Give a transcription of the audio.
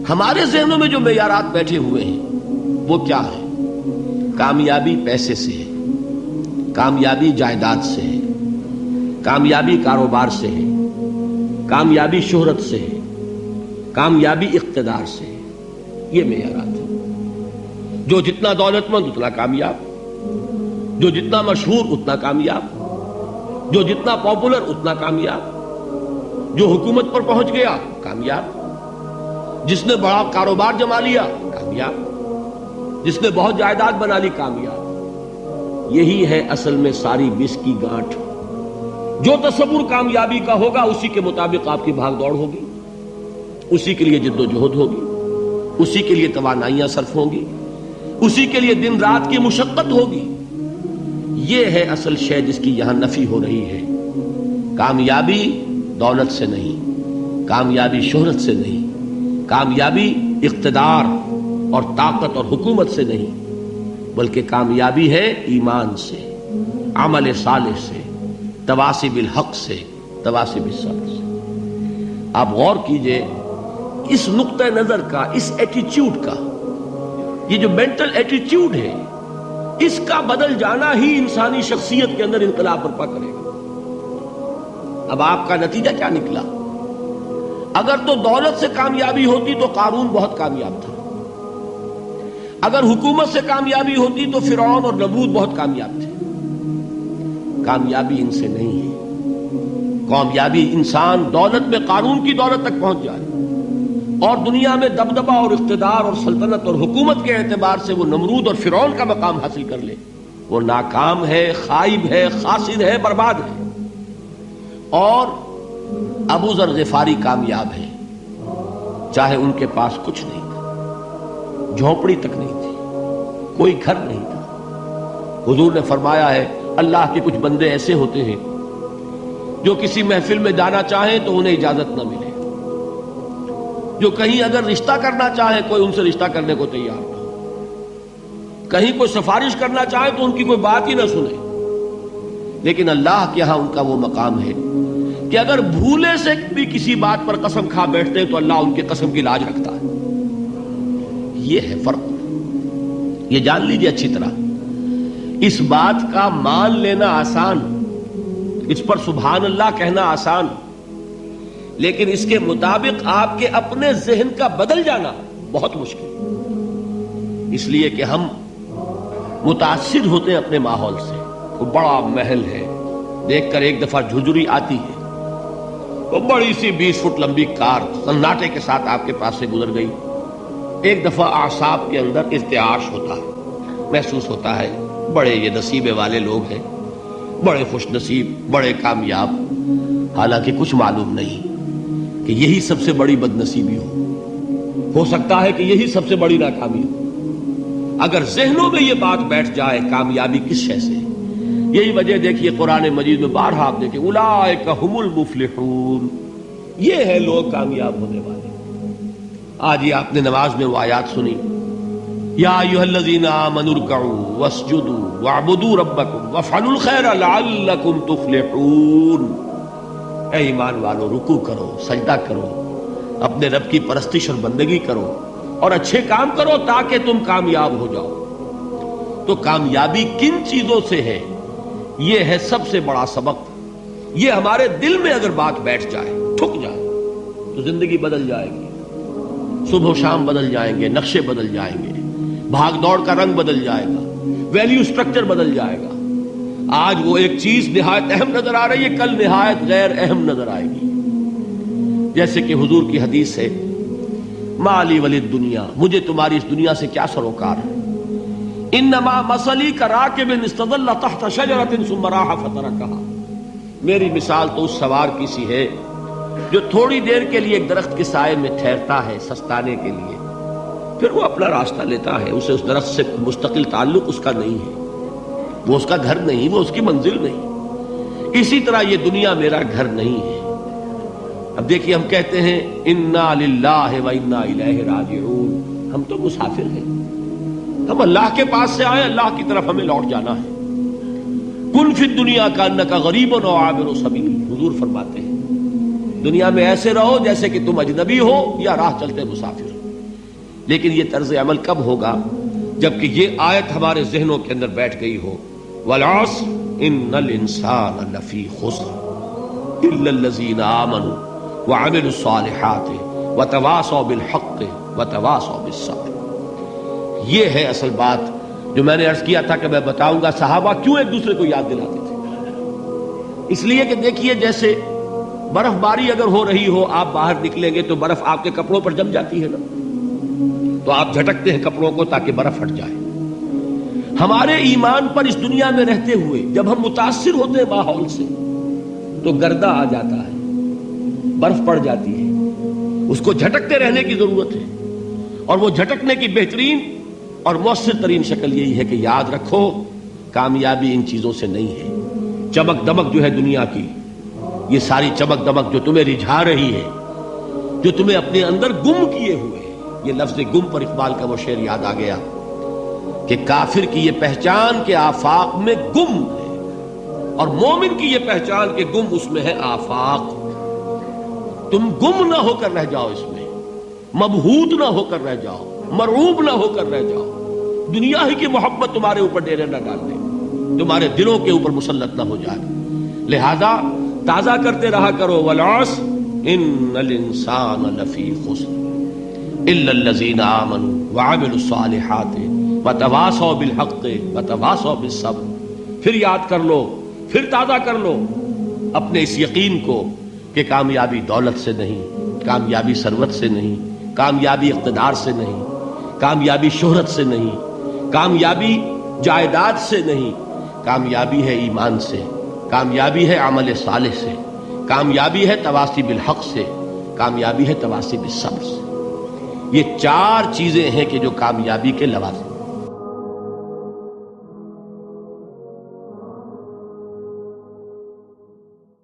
ہمارے ذہنوں میں جو معیارات بیٹھے ہوئے ہیں وہ کیا ہے؟ کامیابی پیسے سے ہے، کامیابی جائیداد سے ہے، کامیابی کاروبار سے ہے، کامیابی شہرت سے ہے، کامیابی اقتدار سے ہے. یہ معیارات ہیں. جو جتنا دولت مند اتنا کامیاب، جو جتنا مشہور اتنا کامیاب، جو جتنا پاپولر اتنا کامیاب، جو حکومت پر پہنچ گیا کامیاب، جس نے بڑا کاروبار جما لیا کامیاب، جس نے بہت جائیداد بنا لی کامیاب. یہی ہے اصل میں ساری بس کی گانٹھ. جو تصور کامیابی کا ہوگا اسی کے مطابق آپ کی بھاگ دوڑ ہوگی، اسی کے لیے جد و جہد ہوگی، اسی کے لیے توانائیاں صرف ہوں گی، اسی کے لیے دن رات کی مشقت ہوگی. یہ ہے اصل شے جس کی یہاں نفی ہو رہی ہے. کامیابی دولت سے نہیں، کامیابی شہرت سے نہیں، کامیابی اقتدار اور طاقت اور حکومت سے نہیں، بلکہ کامیابی ہے ایمان سے، عمل صالح سے، تواصی بالحق سے، تواصی بالصبر سے. آپ غور کیجئے اس نقطہ نظر کا، اس ایٹیچیوڈ کا، یہ جو مینٹل ایٹیچیوڈ ہے، اس کا بدل جانا ہی انسانی شخصیت کے اندر انقلاب برپا کرے گا. اب آپ کا نتیجہ کیا نکلا؟ اگر تو دولت سے کامیابی ہوتی تو قارون بہت کامیاب تھا، اگر حکومت سے کامیابی ہوتی تو فرعون اور نمرود بہت کامیاب تھے. کامیابی ان سے نہیں ہے. کامیابی انسان دولت میں قارون کی دولت تک پہنچ جائے اور دنیا میں دبدبہ اور اقتدار اور سلطنت اور حکومت کے اعتبار سے وہ نمرود اور فرعون کا مقام حاصل کر لے، وہ ناکام ہے، خائب ہے، خاسر ہے، برباد ہے. اور ابو ذر غفاری کامیاب ہے، چاہے ان کے پاس کچھ نہیں تھا، جھونپڑی تک نہیں تھی، کوئی گھر نہیں تھا. حضور نے فرمایا ہے اللہ کے کچھ بندے ایسے ہوتے ہیں جو کسی محفل میں جانا چاہیں تو انہیں اجازت نہ ملے، جو کہیں اگر رشتہ کرنا چاہیں کوئی ان سے رشتہ کرنے کو تیار نہ، کہیں کوئی سفارش کرنا چاہے تو ان کی کوئی بات ہی نہ سنے. لیکن اللہ کے ہاں ان کا وہ مقام ہے کہ اگر بھولے سے بھی کسی بات پر قسم کھا بیٹھتے تو اللہ ان کے قسم کی لاج رکھتا ہے. یہ ہے فرق. یہ جان لیجیے اچھی طرح. اس بات کا مان لینا آسان، اس پر سبحان اللہ کہنا آسان، لیکن اس کے مطابق آپ کے اپنے ذہن کا بدل جانا بہت مشکل. اس لیے کہ ہم متاثر ہوتے ہیں اپنے ماحول سے. وہ بڑا محل ہے، دیکھ کر ایک دفعہ جھجری آتی ہے، وہ بڑی سی 20 فٹ لمبی کار سناٹے کے ساتھ آپ کے پاس سے گزر گئی. ایک دفعہ اعصاب کے اندر ارتعاش ہوتا ہے، محسوس ہوتا ہے بڑے یہ نصیبے والے لوگ ہیں، بڑے خوش نصیب، بڑے کامیاب. حالانکہ کچھ معلوم نہیں کہ یہی سب سے بڑی بد نصیبی ہو سکتا ہے کہ یہی سب سے بڑی ناکامی ہو. اگر ذہنوں میں یہ بات بیٹھ جائے کامیابی کس شے سے. یہی وجہ دیکھیے قرآن مجید میں بارہا آپ دیکھیں اولئک ھم المفلحون، یہ ہے لوگ کامیاب ہونے والے. آج یہ آپ نے نماز میں وہ آیات سنی، یا ایھا الذین آمنوا ارکعوا واسجدوا واعبدوا ربکم وافعلوا الخیر لعلکم تفلحون. اے ایمان والو، رکوع کرو، سجدہ کرو، اپنے رب کی پرستش اور بندگی کرو اور اچھے کام کرو تاکہ تم کامیاب ہو جاؤ. تو کامیابی کن چیزوں سے ہے؟ یہ ہے سب سے بڑا سبق. یہ ہمارے دل میں اگر بات بیٹھ جائے، ٹھک جائے، تو زندگی بدل جائے گی. صبح و شام بدل جائیں گے، نقشے بدل جائیں گے، بھاگ دوڑ کا رنگ بدل جائے گا، ویلیو سٹرکچر بدل جائے گا. آج وہ ایک چیز نہایت اہم نظر آ رہی ہے، کل نہایت غیر اہم نظر آئے گی. جیسے کہ حضور کی حدیث ہے مالی ولد دنیا، مجھے تمہاری اس دنیا سے کیا سروکار ہے. انما مثلی کراکب استظل تحت شجرۃ ثم راح فترکها، میری مثال تو اس سوار کی سی ہے جو تھوڑی دیر کے لیے ایک درخت کے سائے میں ٹھہرتا ہے سستانے کے لیے، پھر وہ اپنا راستہ لیتا ہے. اسے اس درخت سے مستقل تعلق اس کا نہیں ہے، وہ اس کا گھر نہیں، وہ اس کی منزل نہیں. اسی طرح یہ دنیا میرا گھر نہیں ہے. اب دیکھیے ہم کہتے ہیں انا للہ و انا الیہ راجعون، ہم تو مسافر ہیں، ہم اللہ کے پاس سے آئے، اللہ کی طرف ہمیں لوٹ جانا ہے. کن فی الدنیا کانک غریب و عابر سبیل، حضور فرماتے ہیں دنیا میں ایسے رہو جیسے کہ تم اجنبی ہو یا راہ چلتے مسافر. لیکن یہ طرز عمل کب ہوگا؟ جبکہ یہ آیت ہمارے ذہنوں کے اندر بیٹھ گئی ہو. والعصر ان الانسان لفی خسر الا الذین آمنوا وعملوا الصالحات وتواصوا بالحق وتواصوا بالصبر. یہ ہے اصل بات جو میں نے عرض کیا تھا کہ میں بتاؤں گا صحابہ کیوں ایک دوسرے کو یاد دلاتے تھے. اس لیے کہ دیکھیے جیسے برف باری اگر ہو رہی ہو، آپ باہر نکلیں گے تو برف آپ کے کپڑوں پر جم جاتی ہے نا، تو آپ جھٹکتے ہیں کپڑوں کو تاکہ برف ہٹ جائے. ہمارے ایمان پر اس دنیا میں رہتے ہوئے جب ہم متاثر ہوتے ہیں ماحول سے تو گردہ آ جاتا ہے، برف پڑ جاتی ہے، اس کو جھٹکتے رہنے کی ضرورت ہے. اور وہ جھٹکنے کی بہترین اور مؤثر ترین شکل یہی ہے کہ یاد رکھو کامیابی ان چیزوں سے نہیں ہے. چمک دمک جو ہے دنیا کی، یہ ساری چمک دمک جو تمہیں رجھا رہی ہے، جو تمہیں اپنے اندر گم کیے ہوئے، یہ لفظ گم پر اقبال کا وہ شعر یاد آ گیا کہ کافر کی یہ پہچان کے آفاق میں گم ہے، اور مومن کی یہ پہچان کے گم اس میں ہے آفاق. تم گم نہ ہو کر رہ جاؤ، اس میں مبہوت نہ ہو کر رہ جاؤ، مرعوب نہ ہو کر رہ جاؤ. دنیا ہی کی محبت تمہارے اوپر ڈیرے نہ ڈال دے، تمہارے دلوں کے اوپر مسلط نہ ہو جائے. لہذا تازہ کرتے رہا کرو والعصر ان الانسان لفی خسر الا الذین آمنوا وعملوا الصالحات وتواصوا بالحق وتواصوا بالصبر. پھر یاد کر لو، پھر تازہ کر لو اپنے اس یقین کو کہ کامیابی دولت سے نہیں، کامیابی ثروت سے نہیں، کامیابی اقتدار سے نہیں، کامیابی شہرت سے نہیں، کامیابی جائیداد سے نہیں، کامیابی ہے ایمان سے، کامیابی ہے عمل صالح سے، کامیابی ہے تواصی بالحق سے، کامیابی ہے تواصی بالصبر سے. یہ چار چیزیں ہیں کہ جو کامیابی کے لوازم